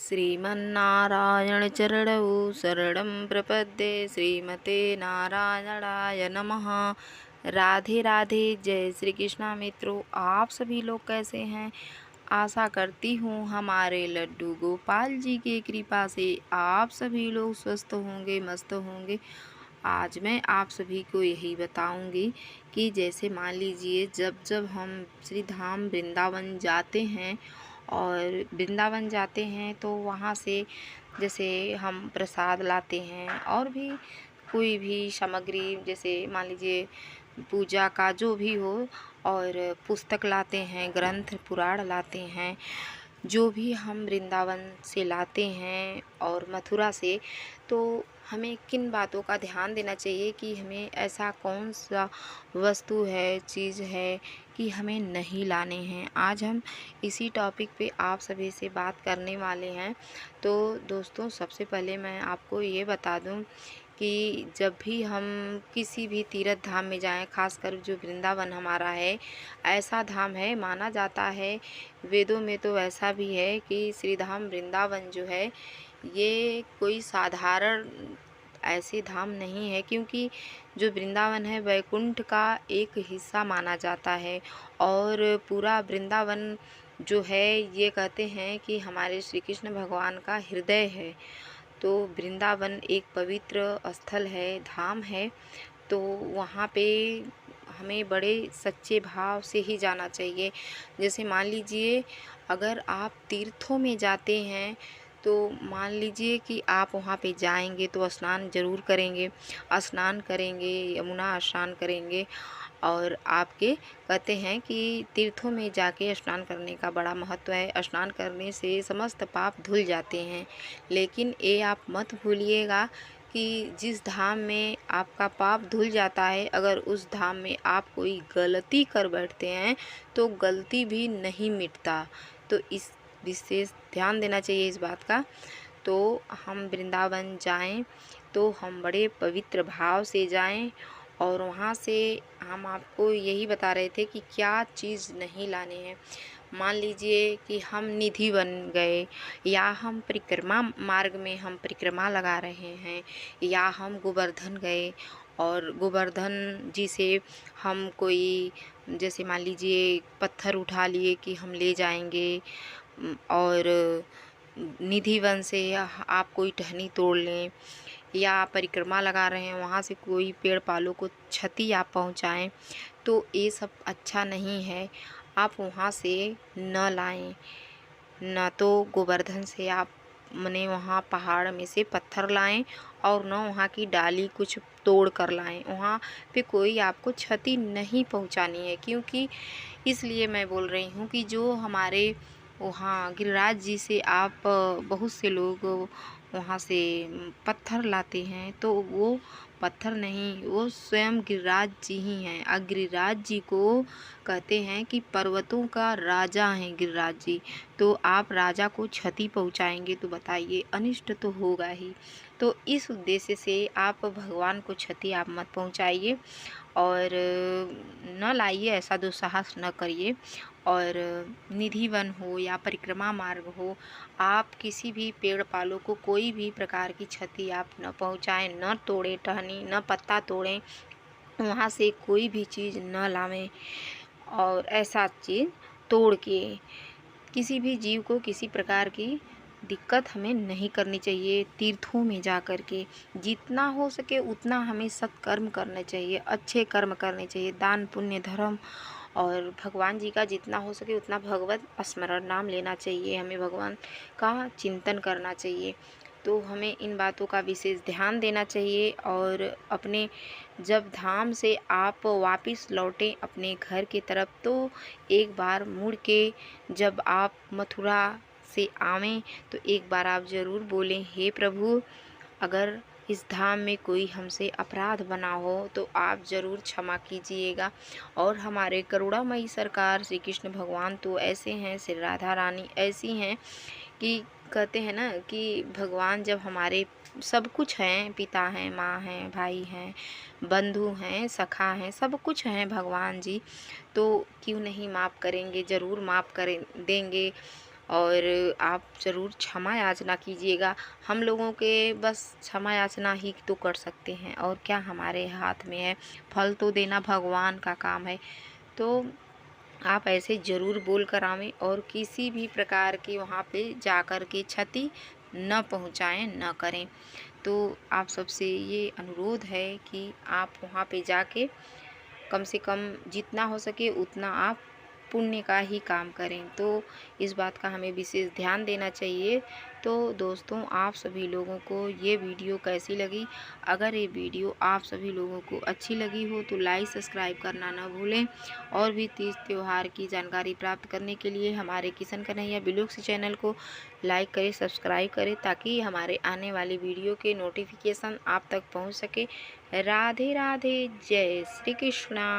श्रीमन्नारायण चरणौ शरणं प्रपद्ये। श्रीमते नारायणाय नमः। राधे राधे। जय श्री कृष्णा। मित्रों, आप सभी लोग कैसे हैं? आशा करती हूँ हमारे लड्डू गोपाल जी की कृपा से आप सभी लोग स्वस्थ होंगे, मस्त होंगे। आज मैं आप सभी को यही बताऊंगी कि जैसे मान लीजिए जब जब हम श्री धाम वृंदावन जाते हैं और वृंदावन जाते हैं तो वहाँ से जैसे हम प्रसाद लाते हैं और भी कोई भी सामग्री, जैसे मान लीजिए पूजा का जो भी हो, और पुस्तक लाते हैं, ग्रंथ पुराण लाते हैं, जो भी हम वृंदावन से लाते हैं और मथुरा से, तो हमें किन बातों का ध्यान देना चाहिए कि हमें ऐसा कौन सा वस्तु है, चीज़ है कि हमें नहीं लाने हैं। आज हम इसी टॉपिक पे आप सभी से बात करने वाले हैं। तो दोस्तों, सबसे पहले मैं आपको ये बता दूं कि जब भी हम किसी भी तीर्थ धाम में जाएं, खासकर जो वृंदावन हमारा है, ऐसा धाम है, माना जाता है वेदों में तो ऐसा भी है कि श्री धाम वृंदावन जो है ये कोई साधारण ऐसे धाम नहीं है, क्योंकि जो वृंदावन है वैकुंठ का एक हिस्सा माना जाता है। और पूरा वृंदावन जो है ये कहते हैं कि हमारे श्री कृष्ण भगवान का हृदय है। तो वृंदावन एक पवित्र स्थल है, धाम है। तो वहाँ पे हमें बड़े सच्चे भाव से ही जाना चाहिए। जैसे मान लीजिए अगर आप तीर्थों में जाते हैं तो मान लीजिए कि आप वहाँ पे जाएंगे तो स्नान ज़रूर करेंगे, स्नान करेंगे, यमुना स्नान करेंगे। और आपके कहते हैं कि तीर्थों में जाके स्नान करने का बड़ा महत्व है। स्नान करने से समस्त पाप धुल जाते हैं। लेकिन ये आप मत भूलिएगा कि जिस धाम में आपका पाप धुल जाता है, अगर उस धाम में आप कोई गलती कर बैठते हैं तो गलती भी नहीं मिटता। तो इस विशेष ध्यान देना चाहिए इस बात का। तो हम वृंदावन जाएं तो हम बड़े पवित्र भाव से जाएं। और वहाँ से हम आपको यही बता रहे थे कि क्या चीज़ नहीं लाने हैं। मान लीजिए कि हम निधि बन गए, या हम परिक्रमा मार्ग में हम परिक्रमा लगा रहे हैं, या हम गोवर्धन गए और गोवर्धन जी से हम कोई, जैसे मान लीजिए पत्थर उठा लिए कि हम ले जाएंगे, और निधि वन से आप कोई टहनी तोड़ लें, या परिक्रमा लगा रहे हैं वहाँ से कोई पेड़ पालों को क्षति आप पहुँचाएं, तो ये सब अच्छा नहीं है। आप वहाँ से न लाएं। न तो गोवर्धन से आप मने वहाँ पहाड़ में से पत्थर लाएं, और न वहाँ की डाली कुछ तोड़ कर लाएं। वहाँ पे कोई आपको क्षति नहीं पहुँचानी है। क्योंकि इसलिए मैं बोल रही हूँ कि जो हमारे वहाँ गिरिराज जी से आप बहुत से लोग वहाँ से पत्थर लाते हैं, तो वो पत्थर नहीं, वो स्वयं गिरिराज जी ही हैं। और गिरिराज जी को कहते हैं कि पर्वतों का राजा हैं गिरिराज जी। तो आप राजा को क्षति पहुँचाएंगे तो बताइए, अनिष्ट तो होगा ही। तो इस उद्देश्य से आप भगवान को क्षति आप मत पहुँचाइए और न लाइए, ऐसा दुस्साहस न करिए। और निधि वन हो या परिक्रमा मार्ग हो, आप किसी भी पेड़ पालों को कोई भी प्रकार की क्षति आप न पहुँचाएं, न तोड़ें टहनी, न पत्ता तोड़ें, वहाँ से कोई भी चीज़ न लावें। और ऐसा चीज़ तोड़ के किसी भी जीव को किसी प्रकार की दिक्कत हमें नहीं करनी चाहिए। तीर्थों में जा कर के जितना हो सके उतना हमें सत्कर्म करने चाहिए, अच्छे कर्म करने चाहिए, दान पुण्य धर्म, और भगवान जी का जितना हो सके उतना भगवत स्मरण नाम लेना चाहिए। हमें भगवान का चिंतन करना चाहिए। तो हमें इन बातों का विशेष ध्यान देना चाहिए। और अपने जब धाम से आप वापस लौटें अपने घर की तरफ, तो एक बार मुड़ के जब आप मथुरा से आवें तो एक बार आप ज़रूर बोलें, हे प्रभु, अगर इस धाम में कोई हमसे अपराध बना हो तो आप ज़रूर क्षमा कीजिएगा। और हमारे करुणामयी सरकार श्री कृष्ण भगवान तो ऐसे हैं, श्री राधा रानी ऐसी हैं कि कहते हैं ना कि भगवान जब हमारे सब कुछ हैं, पिता हैं, माँ हैं, भाई हैं, बंधु हैं, सखा हैं, सब कुछ हैं भगवान जी, तो क्यों नहीं माफ़ करेंगे, ज़रूर माफ़ करें देंगे। और आप ज़रूर क्षमा याचना कीजिएगा। हम लोगों के बस क्षमा याचना ही तो कर सकते हैं, और क्या हमारे हाथ में है। फल तो देना भगवान का काम है। तो आप ऐसे ज़रूर बोल कर आवें और किसी भी प्रकार की वहाँ पे जाकर के क्षति न पहुँचाएं, न करें। तो आप सबसे ये अनुरोध है कि आप वहाँ पे जाके कम से कम जितना हो सके उतना आप पुण्य का ही काम करें। तो इस बात का हमें विशेष ध्यान देना चाहिए। तो दोस्तों, आप सभी लोगों को ये वीडियो कैसी लगी? अगर ये वीडियो आप सभी लोगों को अच्छी लगी हो तो लाइक सब्सक्राइब करना ना भूलें, और भी तीज त्यौहार की जानकारी प्राप्त करने के लिए हमारे किशन कन्हैया व्लॉग्स चैनल को लाइक करें, सब्सक्राइब करें, ताकि हमारे आने वाली वीडियो के नोटिफिकेशन आप तक पहुंच सके। राधे राधे, जय श्री कृष्णा।